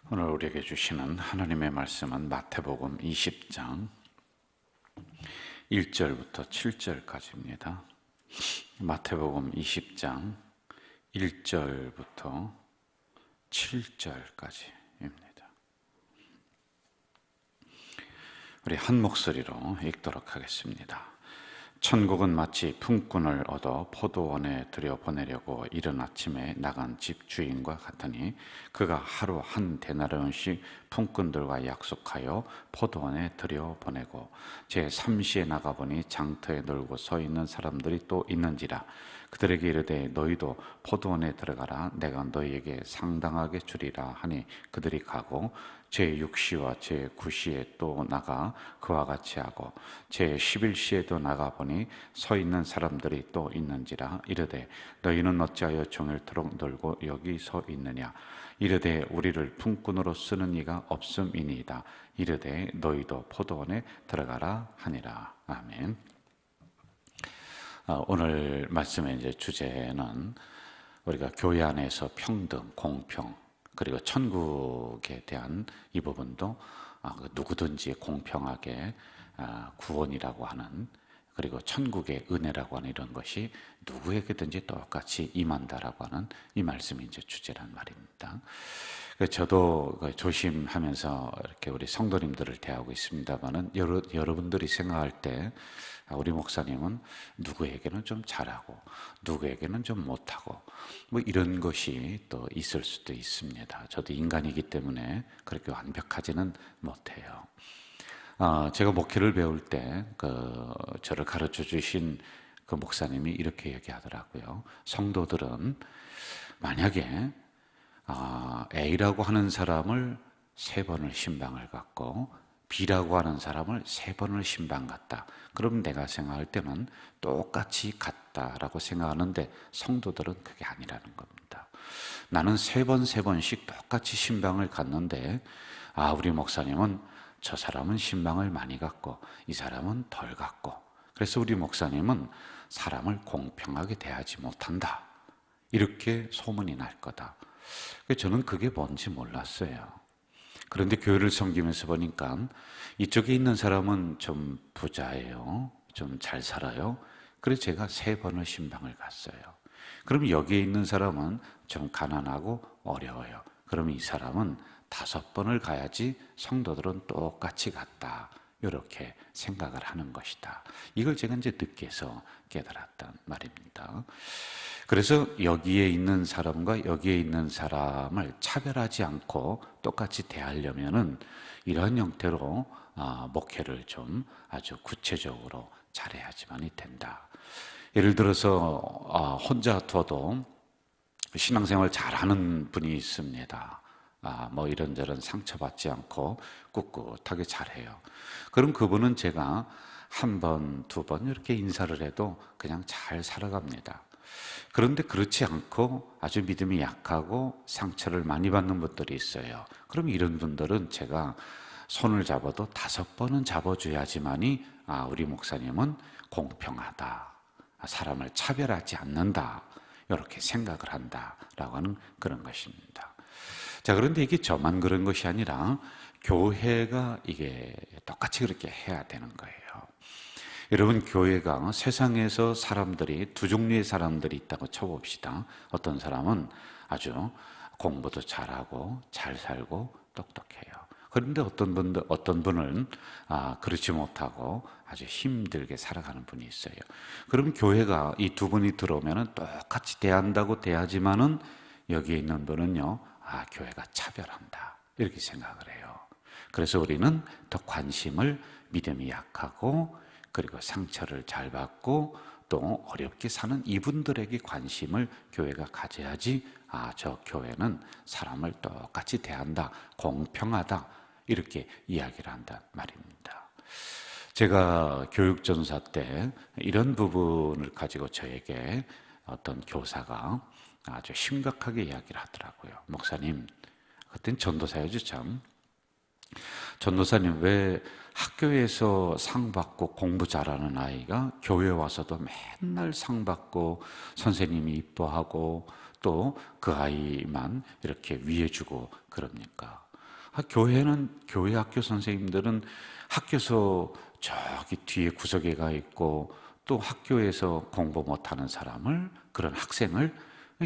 오늘 우리에게 주시는 하나님의 말씀은 마태복음 20장 1절부터 7절까지입니다. 마태복음 20장 1절부터 7절까지입니다. 우리 한 목소리로 읽도록 하겠습니다. 천국은 마치 품꾼을 얻어 포도원에 들여보내려고 이른 아침에 나간 집 주인과 같으니 그가 하루 한 데나리온씩 품꾼들과 약속하여 포도원에 들여보내고 제3시에 나가보니 장터에 놀고 서 있는 사람들이 또 있는지라. 그들에게 이르되 너희도 포도원에 들어가라. 내가 너희에게 상당하게 주리라 하니 그들이 가고 제6시와 제9시에 또 나가 그와 같이 하고 제11시에도 나가보니 서 있는 사람들이 또 있는지라. 이르되 너희는 어찌하여 종일토록 놀고 여기 서 있느냐. 이르되 우리를 품꾼으로 쓰는 이가 없음이니이다. 이르되 너희도 포도원에 들어가라 하니라. 아멘. 오늘 말씀의 이제 주제는 우리가 교회 안에서 평등, 공평, 그리고 천국에 대한 이 부분도 누구든지 공평하게 구원이라고 하는, 그리고 천국의 은혜라고 하는 이런 것이 누구에게든지 똑같이 임한다라고 하는 이 말씀이 이제 주제란 말입니다. 저도 조심하면서 이렇게 우리 성도님들을 대하고 있습니다만은 여러분들이 생각할 때 우리 목사님은 누구에게는 좀 잘하고 누구에게는 좀 못하고 뭐 이런 것이 또 있을 수도 있습니다. 저도 인간이기 때문에 그렇게 완벽하지는 못해요. 제가 목회를 배울 때 저를 가르쳐 주신 그 목사님이 이렇게 얘기하더라고요. 성도들은 만약에 A라고 하는 사람을 3번을 신방을 갔고 B라고 하는 사람을 3번을 신방 갔다. 그럼 내가 생각할 때는 똑같이 갔다라고 생각하는데 성도들은 그게 아니라는 겁니다. 나는 3번씩 똑같이 신방을 갔는데 우리 목사님은 저 사람은 신방을 많이 갔고 이 사람은 덜 갔고, 그래서 우리 목사님은 사람을 공평하게 대하지 못한다, 이렇게 소문이 날 거다. 저는 그게 뭔지 몰랐어요. 그런데 교회를 섬기면서 보니까 이쪽에 있는 사람은 좀 부자예요, 좀 잘 살아요. 그래서 제가 3번을 신방을 갔어요. 그럼 여기에 있는 사람은 좀 가난하고 어려워요. 그럼 이 사람은 5번을 가야지 성도들은 똑같이 갔다, 이렇게 생각을 하는 것이다. 이걸 제가 이제 늦게서 깨달았단 말입니다. 그래서 여기에 있는 사람과 여기에 있는 사람을 차별하지 않고 똑같이 대하려면은 이러한 형태로 목회를 좀 아주 구체적으로 잘해야지만이 된다. 예를 들어서 혼자 둬도 신앙생활 잘하는 분이 있습니다. 뭐 이런저런 상처받지 않고 꿋꿋하게 잘해요. 그럼 그분은 제가 1번, 2번 이렇게 인사를 해도 그냥 잘 살아갑니다. 그런데 그렇지 않고 아주 믿음이 약하고 상처를 많이 받는 분들이 있어요. 그럼 이런 분들은 제가 손을 잡아도 5번은 잡아줘야지만이 우리 목사님은 공평하다, 사람을 차별하지 않는다, 이렇게 생각을 한다라고 하는 그런 것입니다. 자, 그런데 이게 저만 그런 것이 아니라 교회가 이게 똑같이 그렇게 해야 되는 거예요. 여러분, 교회가 세상에서 사람들이 두 종류의 사람들이 있다고 쳐봅시다. 어떤 사람은 아주 공부도 잘하고 잘 살고 똑똑해요. 그런데 어떤 분은 그렇지 못하고 아주 힘들게 살아가는 분이 있어요. 그럼 교회가 이 두 분이 들어오면 똑같이 대한다고 대하지만은 여기에 있는 분은요, 교회가 차별한다, 이렇게 생각을 해요. 그래서 우리는 더 관심을 믿음이 약하고 그리고 상처를 잘 받고 또 어렵게 사는 이분들에게 관심을 교회가 가져야지, 저 교회는 사람을 똑같이 대한다, 공평하다, 이렇게 이야기를 한단 말입니다. 제가 교육전사 때 이런 부분을 가지고 저에게 어떤 교사가 아주 심각하게 이야기를 하더라고요. 목사님, 그땐 전도사였죠 참. 전도사님, 왜 학교에서 상 받고 공부 잘하는 아이가 교회 와서도 맨날 상 받고 선생님이 이뻐하고 또 그 아이만 이렇게 위해 주고 그럽니까? 교회는, 교회 학교 선생님들은 학교에서 저기 뒤에 구석에 가 있고, 또 학교에서 공부 못하는 사람을, 그런 학생을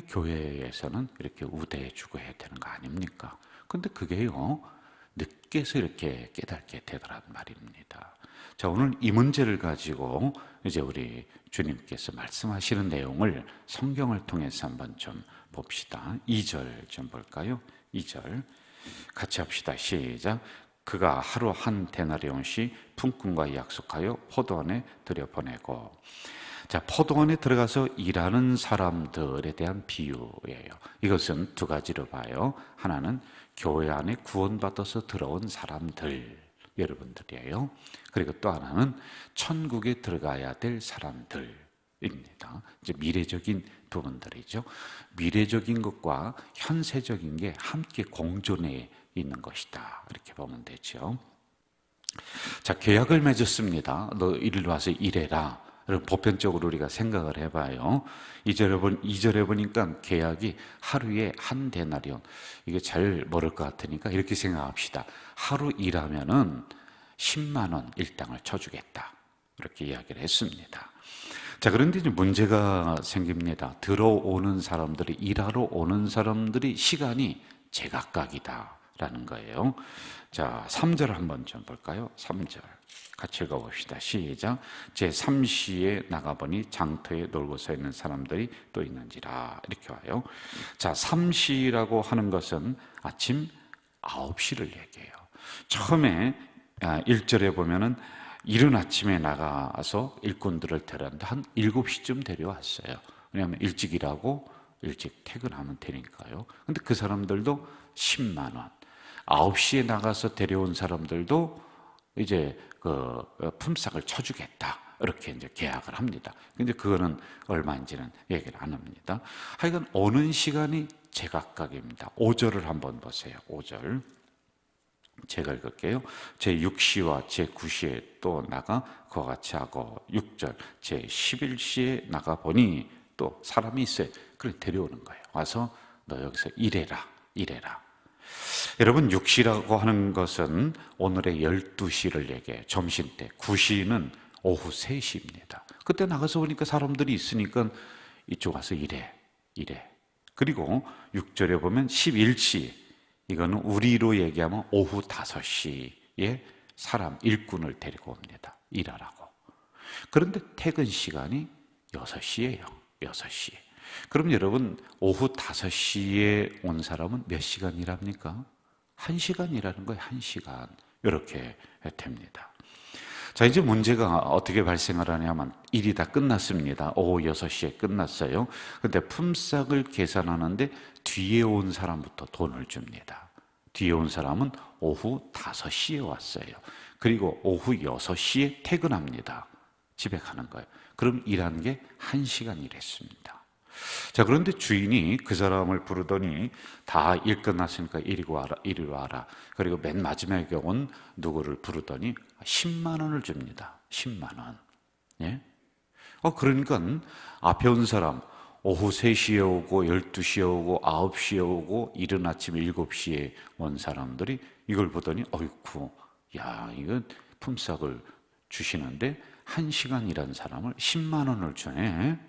교회에서는 이렇게 우대해주고 해야 되는 거 아닙니까? 근데 그게요, 늦게서 이렇게 깨닫게 되더란 말입니다. 자, 오늘 이 문제를 가지고 이제 우리 주님께서 말씀하시는 내용을 성경을 통해서 한번 좀 봅시다. 2절 좀 볼까요? 2절 같이 합시다. 시작. 그가 하루 한 데나리온씩 품꾼과 약속하여 포도원에 들여보내고. 자, 포도원에 들어가서 일하는 사람들에 대한 비유예요. 이것은 두 가지로 봐요. 하나는 교회 안에 구원받아서 들어온 사람들, 여러분들이에요. 그리고 또 하나는 천국에 들어가야 될 사람들입니다. 이제 미래적인 부분들이죠. 미래적인 것과 현세적인 게 함께 공존해 있는 것이다, 이렇게 보면 되죠. 자, 계약을 맺었습니다. 너 일로 와서 일해라. 보편적으로 우리가 생각을 해봐요. 2절에 보니까 계약이 하루에 한 데나리온. 이게 잘 모를 것 같으니까 이렇게 생각합시다. 하루 일하면은 10만 원 일당을 쳐주겠다, 이렇게 이야기를 했습니다. 자, 그런데 이제 문제가 생깁니다. 들어오는 사람들이, 일하러 오는 사람들이 시간이 제각각이다 라는 거예요. 자, 3절 한번 좀 볼까요? 3절 같이 읽어봅시다. 시작. 제3시에 나가보니 장터에 놀고 서 있는 사람들이 또 있는지라, 이렇게 와요. 자, 3시라고 하는 것은 아침 9시를 얘기해요. 처음에 1절에 보면은 이른 아침에 나가서 일꾼들을 데려왔는데 한 7시쯤 데려왔어요. 왜냐하면 일찍 일하고 일찍 퇴근하면 되니까요. 근데 그 사람들도 10만 원. 9시에 나가서 데려온 사람들도 이제 그 품삯을 쳐주겠다, 이렇게 이제 계약을 합니다. 근데 그거는 얼마인지는 얘기를 안 합니다. 하여간 오는 시간이 제각각입니다. 5절을 한번 보세요. 5절 제가 읽을게요. 제6시와 제9시에 또 나가 그와 같이 하고, 6절 제11시에 나가보니 또 사람이 있어요. 그래 데려오는 거예요. 와서 너 여기서 일해라. 여러분, 6시라고 하는 것은 오늘의 12시를 얘기해요. 점심때. 9시는 오후 3시입니다. 그때 나가서 보니까 사람들이 있으니까 이쪽 와서 일해. 그리고 6절에 보면 11시, 이거는 우리로 얘기하면 오후 5시에 사람, 일꾼을 데리고 옵니다. 일하라고. 그런데 퇴근 시간이 6시예요. 6시. 그럼 여러분, 오후 5시에 온 사람은 몇 시간 일합니까? 1시간 일하는 거예요. 1시간. 이렇게 됩니다. 자, 이제 문제가 어떻게 발생을 하냐면, 일이 다 끝났습니다. 오후 6시에 끝났어요. 근데 품삯을 계산하는데 뒤에 온 사람부터 돈을 줍니다. 뒤에 온 사람은 오후 5시에 왔어요. 그리고 오후 6시에 퇴근합니다. 집에 가는 거예요. 그럼 일하는 게 1시간 일했습니다. 자, 그런데 주인이 그 사람을 부르더니 다 일 끝났으니까 이리 와라. 그리고 맨 마지막에 온 누구를 부르더니 10만 원을 줍니다. 10만 원. 예? 그러니까 앞에 온 사람 오후 3시에 오고 12시에 오고 9시에 오고 이른 아침 7시에 온 사람들이 이걸 보더니 어이쿠, 야, 이거 품삯을 주시는데 1시간 일한 사람을 10만 원을 주네.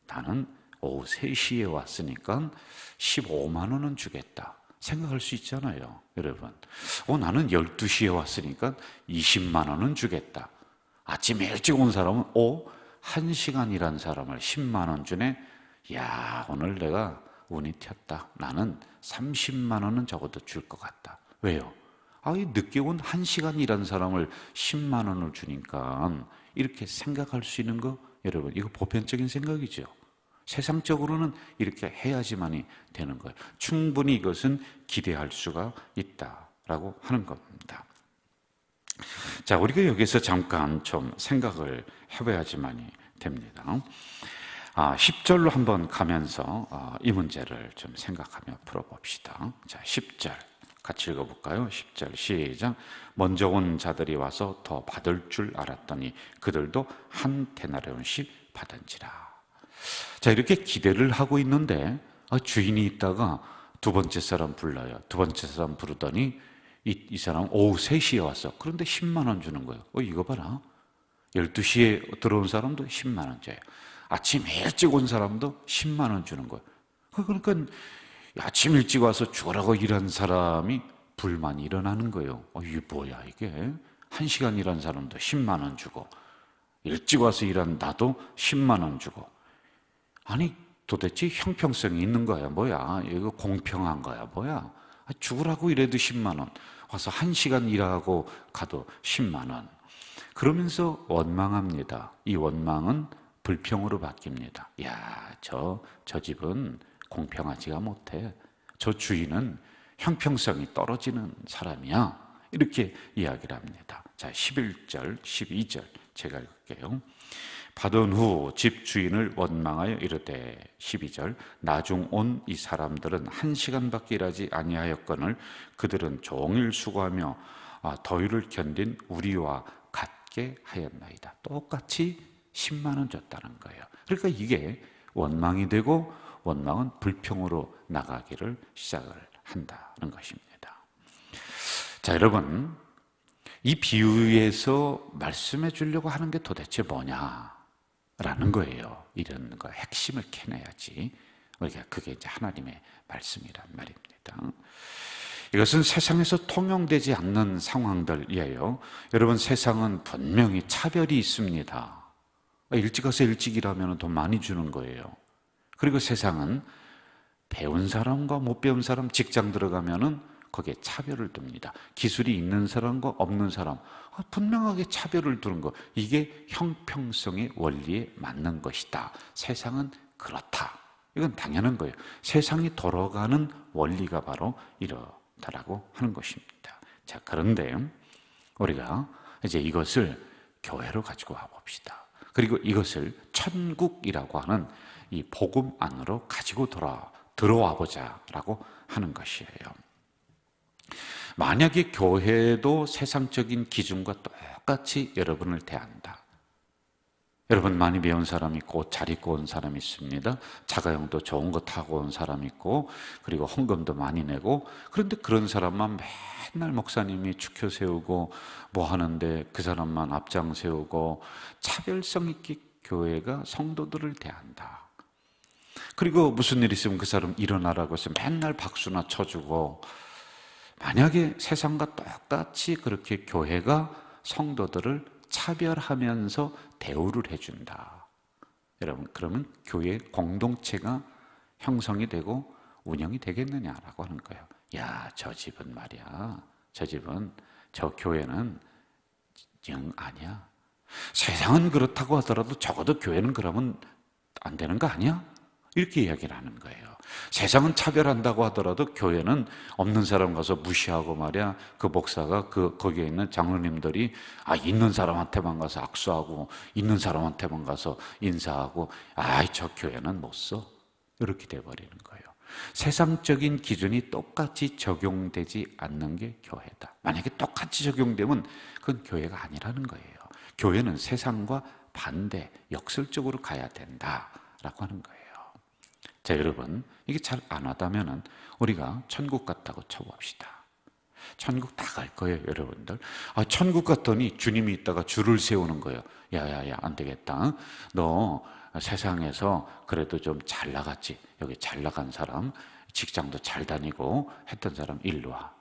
나는 오후 3시에 왔으니까 15만 원은 주겠다. 생각할 수 있잖아요, 여러분. 나는 12시에 왔으니까 20만 원은 주겠다. 아침에 일찍 온 사람은 1시간 일한 사람을 10만 원 주네. 야, 오늘 내가 운이 튀었다. 나는 30만 원은 적어도 줄 것 같다. 왜요? 이 늦게 온 1시간 일한 사람을 10만 원을 주니까 이렇게 생각할 수 있는 거, 여러분, 이거 보편적인 생각이죠. 세상적으로는 이렇게 해야지만이 되는 거예요. 충분히 이것은 기대할 수가 있다라고 하는 겁니다. 자, 우리가 여기서 잠깐 좀 생각을 해봐야지만이 됩니다. 10절로 한번 가면서 이 문제를 좀 생각하며 풀어봅시다. 자, 10절 같이 읽어볼까요? 10절 시작. 먼저 온 자들이 와서 더 받을 줄 알았더니 그들도 한 데나리온씩 받은지라. 자, 이렇게 기대를 하고 있는데 주인이 있다가 두 번째 사람 불러요. 두 번째 사람 부르더니 이 사람 오후 3시에 왔어. 그런데 10만 원 주는 거예요. 이거 봐라. 12시에 들어온 사람도 10만 원 줘요. 아침 일찍 온 사람도 10만 원 주는 거예요. 그러니까 아침 일찍 와서 죽으라고 일한 사람이 불만이 일어나는 거예요. 이게 뭐야 이게. 1시간 일한 사람도 10만 원 주고 일찍 와서 일한 나도 10만 원 주고. 아니 도대체 형평성이 있는 거야 뭐야. 이거 공평한 거야 뭐야. 죽으라고 일해도 10만 원, 와서 1시간 일하고 가도 10만 원. 그러면서 원망합니다. 이 원망은 불평으로 바뀝니다. 야, 저 집은 공평하지가 못해. 저 주인은 형평성이 떨어지는 사람이야. 이렇게 이야기를 합니다. 자, 11절, 12절 제가 읽을게요. 받은 후 집 주인을 원망하여 이르되 12절 나중 온 이 사람들은 1시간밖에 일하지 아니하였거늘 그들은 종일 수고하며 더위를 견딘 우리와 같게 하였나이다. 똑같이 10만 원 줬다는 거예요. 그러니까 이게 원망이 되고 원망은 불평으로 나가기를 시작을 한다는 것입니다. 자, 여러분, 이 비유에서 말씀해 주려고 하는 게 도대체 뭐냐라는 거예요. 이런 거 핵심을 캐내야지 우리가 그게 이제 하나님의 말씀이란 말입니다. 이것은 세상에서 통용되지 않는 상황들이에요. 여러분, 세상은 분명히 차별이 있습니다. 일찍 가서 일찍 일하면 돈 많이 주는 거예요. 그리고 세상은 배운 사람과 못 배운 사람, 직장 들어가면은 거기에 차별을 둡니다. 기술이 있는 사람과 없는 사람, 분명하게 차별을 두는 거. 이게 형평성의 원리에 맞는 것이다. 세상은 그렇다. 이건 당연한 거예요. 세상이 돌아가는 원리가 바로 이렇다라고 하는 것입니다. 자, 그런데 우리가 이제 이것을 교회로 가지고 와 봅시다. 그리고 이것을 천국이라고 하는 이 복음 안으로 가지고 들어와 보자라고 하는 것이에요. 만약에 교회도 세상적인 기준과 똑같이 여러분을 대한다. 여러분, 많이 배운 사람 있고 옷 잘 입고 온 사람 있습니다. 자가용도 좋은 거 타고 온 사람 있고, 그리고 헌금도 많이 내고. 그런데 그런 사람만 맨날 목사님이 축혀 세우고 뭐 하는데 그 사람만 앞장 세우고, 차별성 있게 교회가 성도들을 대한다. 그리고 무슨 일 있으면 그 사람 일어나라고 해서 맨날 박수나 쳐주고. 만약에 세상과 똑같이 그렇게 교회가 성도들을 차별하면서 대우를 해준다. 여러분, 그러면 교회 공동체가 형성이 되고 운영이 되겠느냐라고 하는 거예요. 야, 저 집은 말이야. 저 교회는 영 아니야. 세상은 그렇다고 하더라도 적어도 교회는 그러면 안 되는 거 아니야? 이렇게 이야기를 하는 거예요. 세상은 차별한다고 하더라도 교회는 없는 사람 가서 무시하고 말이야. 그 목사가 거기에 있는 장로님들이 있는 사람한테만 가서 악수하고 있는 사람한테만 가서 인사하고 저 교회는 못 써. 이렇게 돼버리는 거예요. 세상적인 기준이 똑같이 적용되지 않는 게 교회다. 만약에 똑같이 적용되면 그건 교회가 아니라는 거예요. 교회는 세상과 반대, 역설적으로 가야 된다라고 하는 거예요. 자, 여러분, 이게 잘 안 하다면은 우리가 천국 갔다고 쳐봅시다. 천국 다 갈 거예요, 여러분들. 천국 갔더니 주님이 있다가 줄을 세우는 거예요. 야야야, 안 되겠다. 너 세상에서 그래도 좀 잘 나갔지. 여기 잘 나간 사람, 직장도 잘 다니고 했던 사람 일로 와.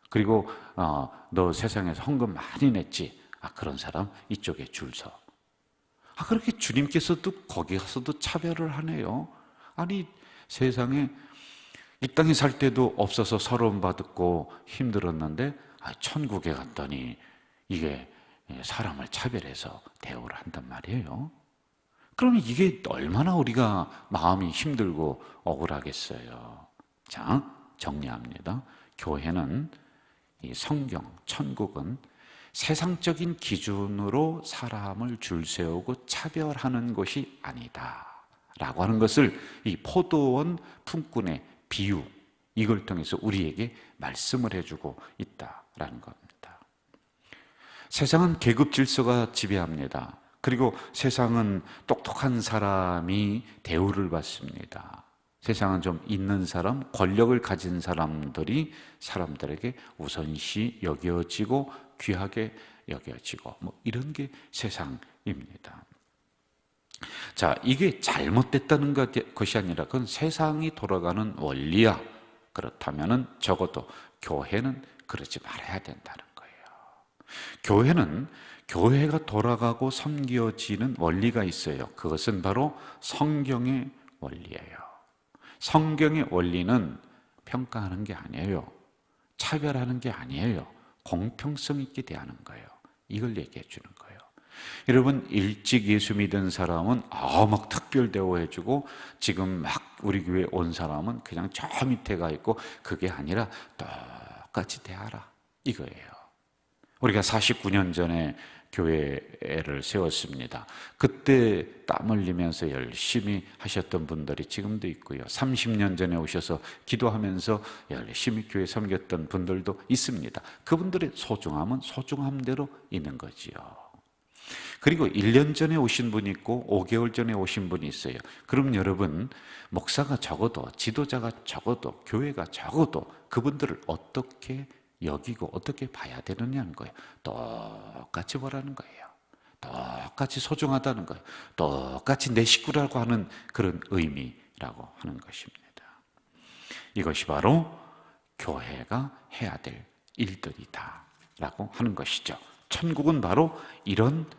그리고 너 세상에서 헌금 많이 냈지. 그런 사람 이쪽에 줄 서. 그렇게 주님께서도 거기 가서도 차별을 하네요. 아니, 세상에 이 땅에 살 때도 없어서 서러움 받고 힘들었는데 천국에 갔더니 이게 사람을 차별해서 대우를 한단 말이에요. 그러면 이게 얼마나 우리가 마음이 힘들고 억울하겠어요. 자, 정리합니다. 교회는, 이 성경, 천국은 세상적인 기준으로 사람을 줄 세우고 차별하는 것이 아니다 라고 하는 것을 이 포도원 품꾼의 비유, 이걸 통해서 우리에게 말씀을 해주고 있다라는 겁니다. 세상은 계급 질서가 지배합니다. 그리고 세상은 똑똑한 사람이 대우를 받습니다. 세상은 좀 있는 사람, 권력을 가진 사람들이 사람들에게 우선시 여겨지고 귀하게 여겨지고 뭐 이런 게 세상입니다. 자, 이게 잘못됐다는 것이 아니라 그건 세상이 돌아가는 원리야. 그렇다면은 적어도 교회는 그러지 말아야 된다는 거예요. 교회는 교회가 돌아가고 섬겨지는 원리가 있어요. 그것은 바로 성경의 원리예요. 성경의 원리는 평가하는 게 아니에요. 차별하는 게 아니에요. 공평성 있게 대하는 거예요. 이걸 얘기해 주는 거예요. 여러분, 일찍 예수 믿은 사람은 막 특별 대우해주고, 지금 막 우리 교회 온 사람은 그냥 저 밑에 가 있고, 그게 아니라 똑같이 대하라 이거예요. 우리가 49년 전에 교회를 세웠습니다. 그때 땀 흘리면서 열심히 하셨던 분들이 지금도 있고요. 30년 전에 오셔서 기도하면서 열심히 교회 섬겼던 분들도 있습니다. 그분들의 소중함은 소중함대로 있는 거지요. 그리고 1년 전에 오신 분이 있고 5개월 전에 오신 분이 있어요. 그럼 여러분, 목사가 적어도, 지도자가 적어도, 교회가 적어도 그분들을 어떻게 여기고 어떻게 봐야 되느냐는 거예요. 똑같이 보라는 거예요. 똑같이 소중하다는 거예요. 똑같이 내 식구라고 하는 그런 의미라고 하는 것입니다. 이것이 바로 교회가 해야 될 일들이다 라고 하는 것이죠. 천국은 바로 이런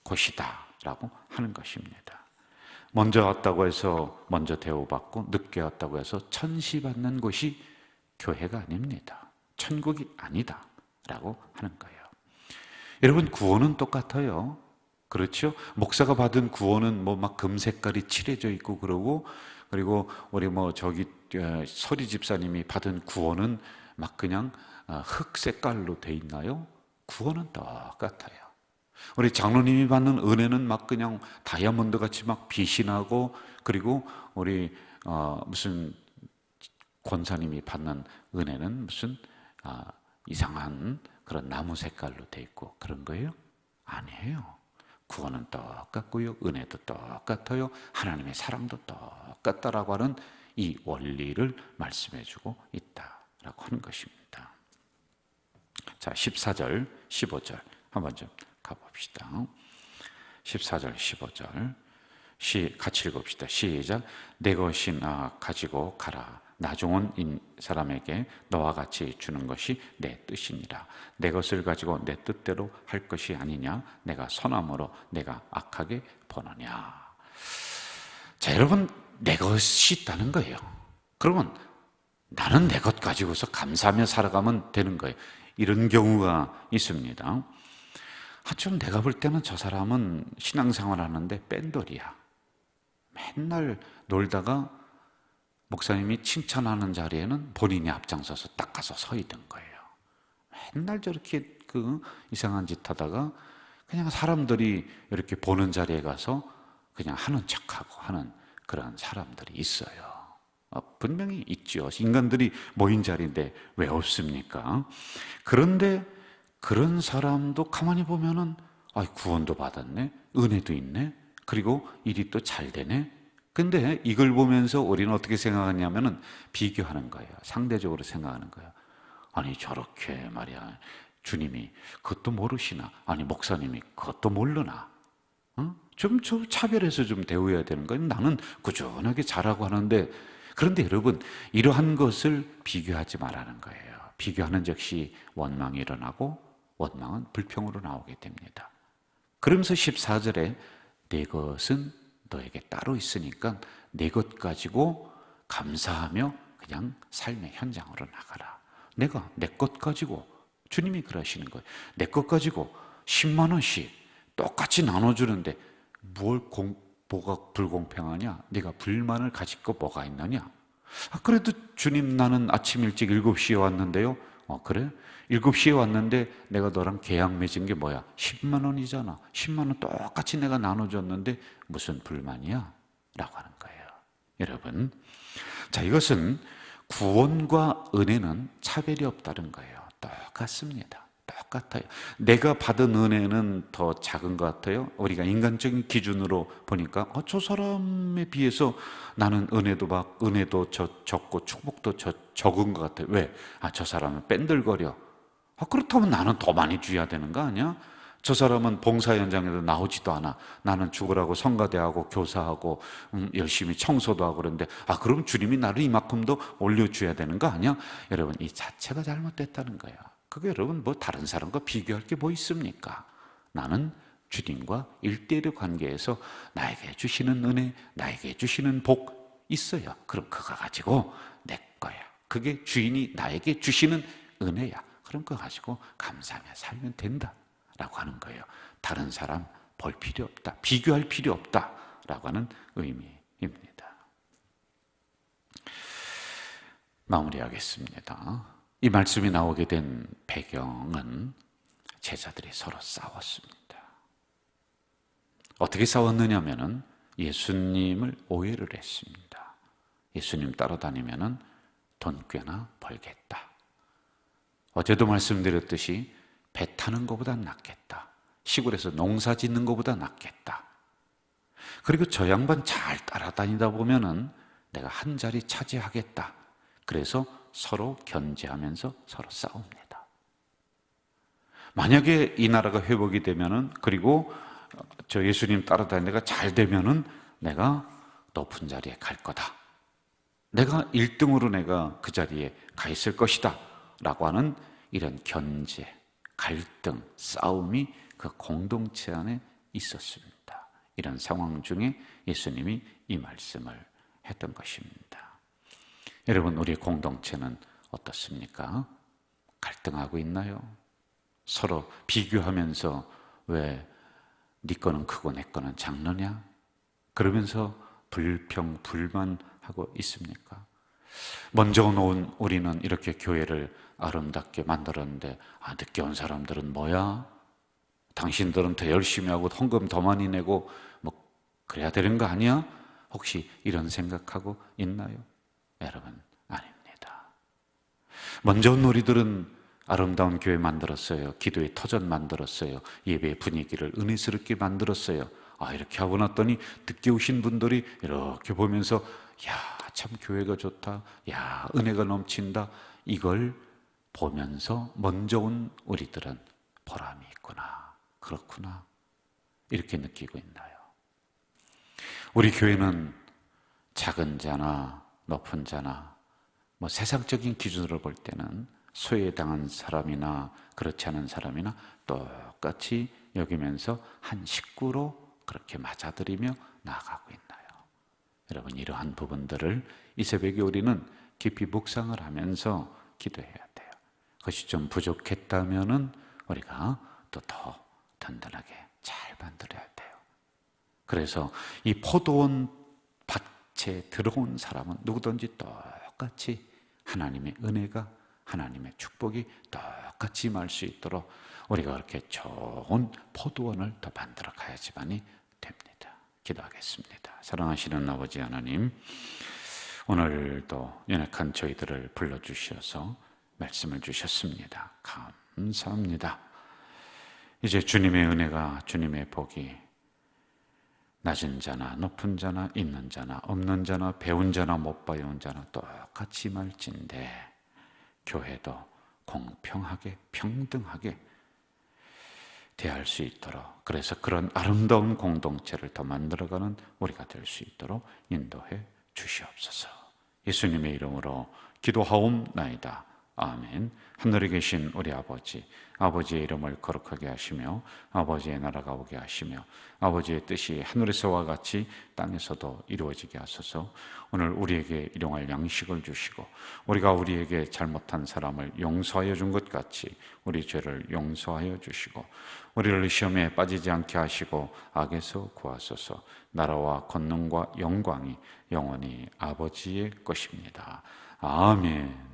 곳이다 라고 하는 것입니다. 먼저 왔다고 해서 먼저 대우받고, 늦게 왔다고 해서 천시받는 곳이 교회가 아닙니다. 천국이 아니다 라고 하는 거예요. 여러분, 구원은 똑같아요. 그렇죠? 목사가 받은 구원은 뭐 막 금색깔이 칠해져 있고 그리고 우리 서리 집사님이 받은 구원은 막 그냥 흑 색깔로 돼 있나요? 구원은 똑같아요. 우리 장로님이 받는 은혜는 막 그냥 다이아몬드 같이 막 빛이 나고, 그리고 우리 무슨 권사님이 받는 은혜는 무슨 이상한 그런 나무 색깔로 돼 있고 그런 거예요? 아니에요. 구원은 똑같고요, 은혜도 똑같아요, 하나님의 사랑도 똑같다라고 하는 이 원리를 말씀해 주고 있다라고 하는 것입니다. 자, 14절, 15절 한번 좀 가봅시다. 14절, 15절 같이 읽읍시다. 시작. 내 것이나 가지고 가라. 나중은 사람에게 너와 같이 주는 것이 내 뜻이니라. 내 것을 가지고 내 뜻대로 할 것이 아니냐. 내가 선함으로 내가 악하게 보느냐. 자, 여러분, 내 것이 있다는 거예요. 그러면 나는 내 것 가지고서 감사하며 살아가면 되는 거예요. 이런 경우가 있습니다. 좀 내가 볼 때는 저 사람은 신앙생활 하는데 뺀돌이야. 맨날 놀다가 목사님이 칭찬하는 자리에는 본인이 앞장서서 딱 가서 서 있는 거예요. 맨날 저렇게 이상한 짓 하다가 그냥 사람들이 이렇게 보는 자리에 가서 그냥 하는 척하고 하는 그런 사람들이 있어요. 분명히 있죠. 인간들이 모인 자리인데 왜 없습니까? 그런데 그런 사람도 가만히 보면은 구원도 받았네, 은혜도 있네, 그리고 일이 또 잘 되네. 근데 이걸 보면서 우리는 어떻게 생각하냐면은 비교하는 거예요. 상대적으로 생각하는 거예요. 아니, 저렇게 말이야, 주님이 그것도 모르시나? 아니, 목사님이 그것도 모르나? 좀 차별해서 좀 대우해야 되는 거예요. 나는 꾸준하게 잘하고 하는데. 그런데 여러분, 이러한 것을 비교하지 말라는 거예요. 비교하는 즉시 원망이 일어나고 원망은 불평으로 나오게 됩니다. 그러면서 14절에 내 것은 너에게 따로 있으니까 내 것 가지고 감사하며 그냥 삶의 현장으로 나가라. 내가 내 것 가지고, 주님이 그러시는 거예요. 내 것 가지고 10만 원씩 똑같이 나눠주는데 뭐가 불공평하냐? 네가 불만을 가질 거 뭐가 있느냐? 그래도 주님, 나는 아침 일찍 7시에 왔는데요. 그래? 7시에 왔는데 내가 너랑 계약 맺은 게 뭐야? 10만 원이잖아. 10만 원 똑같이 내가 나눠줬는데 무슨 불만이야? 라고 하는 거예요. 여러분, 자, 이것은 구원과 은혜는 차별이 없다는 거예요. 똑같습니다. 똑같아요. 내가 받은 은혜는 더 작은 것 같아요. 우리가 인간적인 기준으로 보니까 저 사람에 비해서 나는 은혜도 적고 축복도 적은 것 같아요. 왜? 저 사람은 뺀들거려. 그렇다면 나는 더 많이 줘야 되는 거 아니야? 저 사람은 봉사 현장에도 나오지도 않아. 나는 죽으라고 성가대하고 교사하고 열심히 청소도 하고 그러는데 그럼 주님이 나를 이만큼도 올려줘야 되는 거 아니야? 여러분, 이 자체가 잘못됐다는 거야. 그게 여러분 다른 사람과 비교할 게 뭐 있습니까? 나는 주님과 일대일의 관계에서 나에게 주시는 은혜, 나에게 주시는 복 있어요. 그럼 그거 가지고 내 거야. 그게 주인이 나에게 주시는 은혜야. 그럼 그거 가지고 감사하며 살면 된다 라고 하는 거예요. 다른 사람 볼 필요 없다, 비교할 필요 없다 라고 하는 의미입니다. 마무리하겠습니다. 이 말씀이 나오게 된 배경은 제자들이 서로 싸웠습니다. 어떻게 싸웠느냐면은 예수님을 오해를 했습니다. 예수님 따라다니면은 돈 꽤나 벌겠다. 어제도 말씀드렸듯이 배 타는 것보다 낫겠다. 시골에서 농사 짓는 것보다 낫겠다. 그리고 저 양반 잘 따라다니다 보면은 내가 한 자리 차지하겠다. 그래서 서로 견제하면서 서로 싸웁니다. 만약에 이 나라가 회복이 되면은, 그리고 저 예수님 따라다니는 데가 잘 되면은 내가 높은 자리에 갈 거다. 내가 1등으로 내가 그 자리에 가 있을 것이다 라고 하는 이런 견제, 갈등, 싸움이 그 공동체 안에 있었습니다. 이런 상황 중에 예수님이 이 말씀을 했던 것입니다. 여러분, 우리의 공동체는 어떻습니까? 갈등하고 있나요? 서로 비교하면서 왜 네 거는 크고 내 거는 작느냐? 그러면서 불평, 불만하고 있습니까? 먼저 온 우리는 이렇게 교회를 아름답게 만들었는데 늦게 온 사람들은 뭐야? 당신들은 더 열심히 하고 헌금 더 많이 내고 그래야 되는 거 아니야? 혹시 이런 생각하고 있나요? 여러분, 아닙니다. 먼저 온 우리들은 아름다운 교회 만들었어요. 기도의 터전 만들었어요. 예배의 분위기를 은혜스럽게 만들었어요. 이렇게 하고 났더니 늦게 오신 분들이 이렇게 보면서 참 교회가 좋다, 은혜가 넘친다, 이걸 보면서 먼저 온 우리들은 보람이 있구나, 그렇구나, 이렇게 느끼고 있나요? 우리 교회는 작은 자나 높은 자나 세상적인 기준으로 볼 때는 소외당한 사람이나 그렇지 않은 사람이나 똑같이 여기면서 한 식구로 그렇게 맞아들이며 나아가고 있나요? 여러분, 이러한 부분들을 이 새벽에 우리는 깊이 묵상을 하면서 기도해야 돼요. 그것이 좀 부족했다면은 우리가 또 더 든든하게 잘 만들어야 돼요. 그래서 이 포도원 밭에 들어온 사람은 누구든지 똑같이 하나님의 은혜가, 하나님의 축복이 똑같이 임할 수 있도록 우리가 그렇게 좋은 포도원을 더 만들어 가야지만이 됩니다. 기도하겠습니다. 사랑하시는 아버지 하나님, 오늘도 연약한 저희들을 불러주셔서 말씀을 주셨습니다. 감사합니다. 이제 주님의 은혜가, 주님의 복이 낮은 자나 높은 자나 있는 자나 없는 자나 배운 자나 못 배운 자나 똑같이 말진대 교회도 공평하게 평등하게 대할 수 있도록, 그래서 그런 아름다운 공동체를 더 만들어가는 우리가 될 수 있도록 인도해 주시옵소서. 예수님의 이름으로 기도하옵나이다. 아멘. 하늘에 계신 우리 아버지, 아버지의 이름을 거룩하게 하시며 아버지의 나라가 오게 하시며 아버지의 뜻이 하늘에서와 같이 땅에서도 이루어지게 하소서. 오늘 우리에게 일용할 양식을 주시고 우리가 우리에게 잘못한 사람을 용서하여 준 것 같이 우리 죄를 용서하여 주시고 우리를 시험에 빠지지 않게 하시고 악에서 구하소서. 나라와 권능과 영광이 영원히 아버지의 것입니다. 아멘.